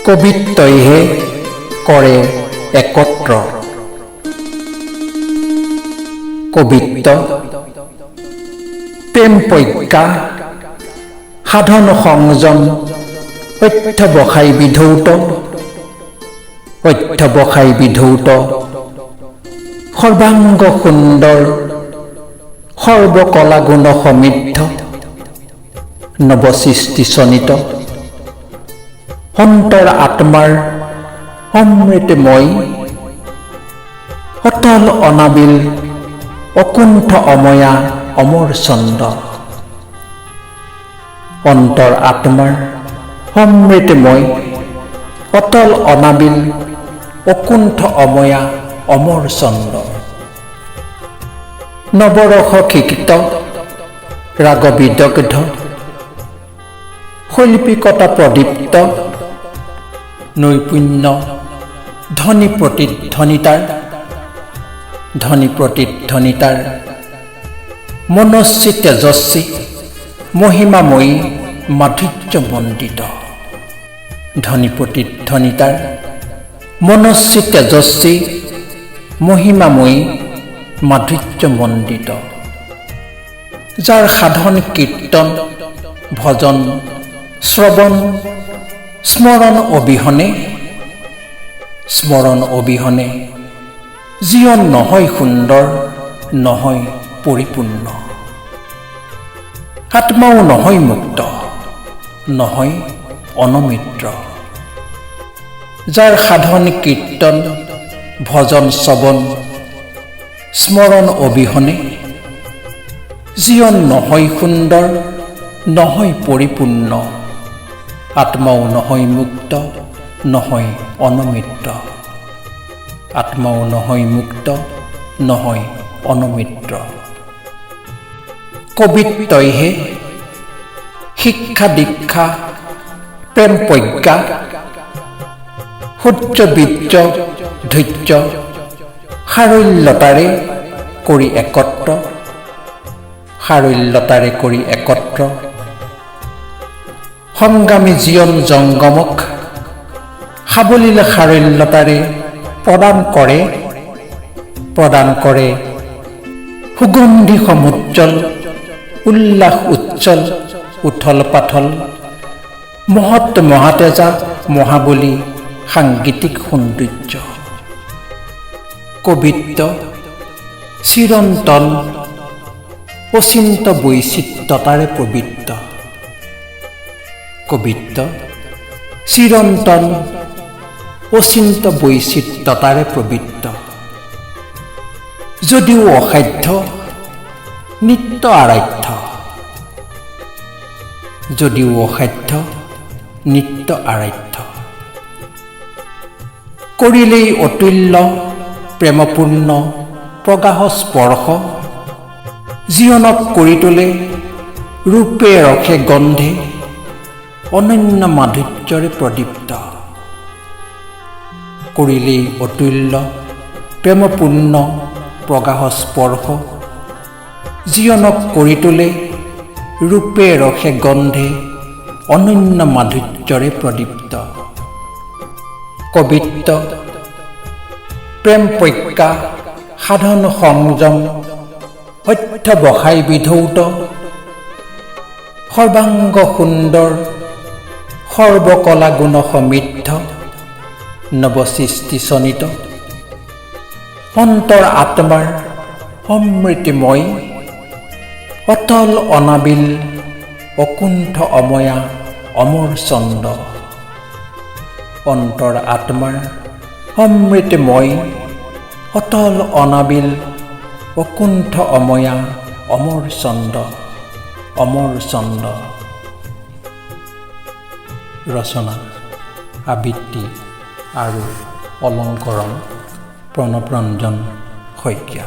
কবিত্বইহে কৰে একত্ৰ। কবিত্ব প্ৰেম প্ৰজ্ঞা সাধন সংযম অধ্যৱসায় বিধৌত সৰ্বাংগ সুন্দৰ সৰ্বকলা গুণ সমৃদ্ধ নৱসৃষ্টি চনিত অন্তৰ আত্মাৰ অমৃতময় অতল অনাবিল অকুণ্ঠ অময়া অমৰ চন্দ্ৰ। অন্তৰ আত্মাৰ অমৃতময় অতল অনাবিল অকুণ্ঠ অময়া অমৰ চন্দ্ৰ। নৱৰস ক্ষিক্ত ৰাগ বিদগ্ধ শৈল্পিকতা প্ৰদীপ্ত নৈপুণ্য ধ্বনি প্ৰতিধ্বনিতাৰ মনস্বী তেজস্বী মহিমাময়ী মাধুৰ্যমণ্ডিত। ধ্বনি প্ৰতিধ্বনিতাৰ মনস্বী তেজস্বী মহিমাময়ী মাধুৰ্যমণ্ডিত। যাৰ সাধন কীৰ্তন ভজন শ্ৰৱণ স্মৰণ অবিহনে জীৱন নহয় সুন্দৰ, নহয় পৰিপূৰ্ণ। আত্মাও নহয় মুক্ত, নহয় অনমিত্ৰ। যাৰ সাধন কীৰ্তন ভজন শ্ৰৱণ স্মৰণ অবিহনে জীৱন নহয় সুন্দৰ, নহয় পৰিপূৰ্ণ। আত্মাও নহয় মুক্ত, নহয় অনমিত্ৰ। আত্মাও নহয় মুক্ত, নহয় অনমিত্ৰ। কবিত্বইহে শিক্ষা দীক্ষা প্ৰেম প্ৰজ্ঞা সূৰ্য বীৰ্য ধৈৰ্য সাৰল্যতাৰে কৰি একত্ৰ সংগ্ৰামী জীৱন জংগমক সাৱলীল সাৰল্যতাৰে প্ৰদান কৰে সুগন্ধি সমুজ্জ্বল উল্লাস উজ্জ্বল উথল পাথল মহৎ মহাতেজা মহাবলী সাংগীতিক সৌন্দৰ্য। কবিত্ব চিৰন্তন অচিন্ত বৈচিত্ৰতাৰে পবিত্ৰ। কবিত্ব চিৰন্তন অচিন্ত বৈচিত্ৰতাৰে পবিত্ৰ। যদিও অসাধ্য নিত্য আৰাধ্য। যদিও অসাধ্য নিত্য আৰাধ্য। কৰিলেই অতুল্য প্ৰেমপূৰ্ণ প্ৰগাঢ় স্পৰ্শ জীৱনক কৰি তোলে ৰূপে ৰসে গন্ধে অনন্য মাধুৰ্যৰে প্ৰদীপ্ত। কৰিলেই অতুল্য প্ৰেমপূৰ্ণ প্ৰগাঢ় স্পৰ্শ জীৱনক কৰি তোলে ৰূপে ৰসে গন্ধে অনন্য মাধুৰ্যৰে প্ৰদীপ্ত। কবিত্ব প্ৰেম প্ৰজ্ঞা সাধন সংযম অধ্যৱসায় বিধৌত সৰ্বাংগ সুন্দৰ সৰ্বকলা গুণ সমৃদ্ধ নৱসৃষ্টি চনিত অন্তৰ আত্মাৰ অমৃতময় অতল অনাবিল অকুণ্ঠ অময়া অমৰ চন্দ্ৰ। অন্তৰ আত্মাৰ অমৃতময় অতল অনাবিল অকুণ্ঠ অময়া অমৰ চন্দ্ৰ। ৰচনা আবৃত্তি আৰু অলংকৰণ প্ৰণৱ ৰঞ্জন শইকীয়া।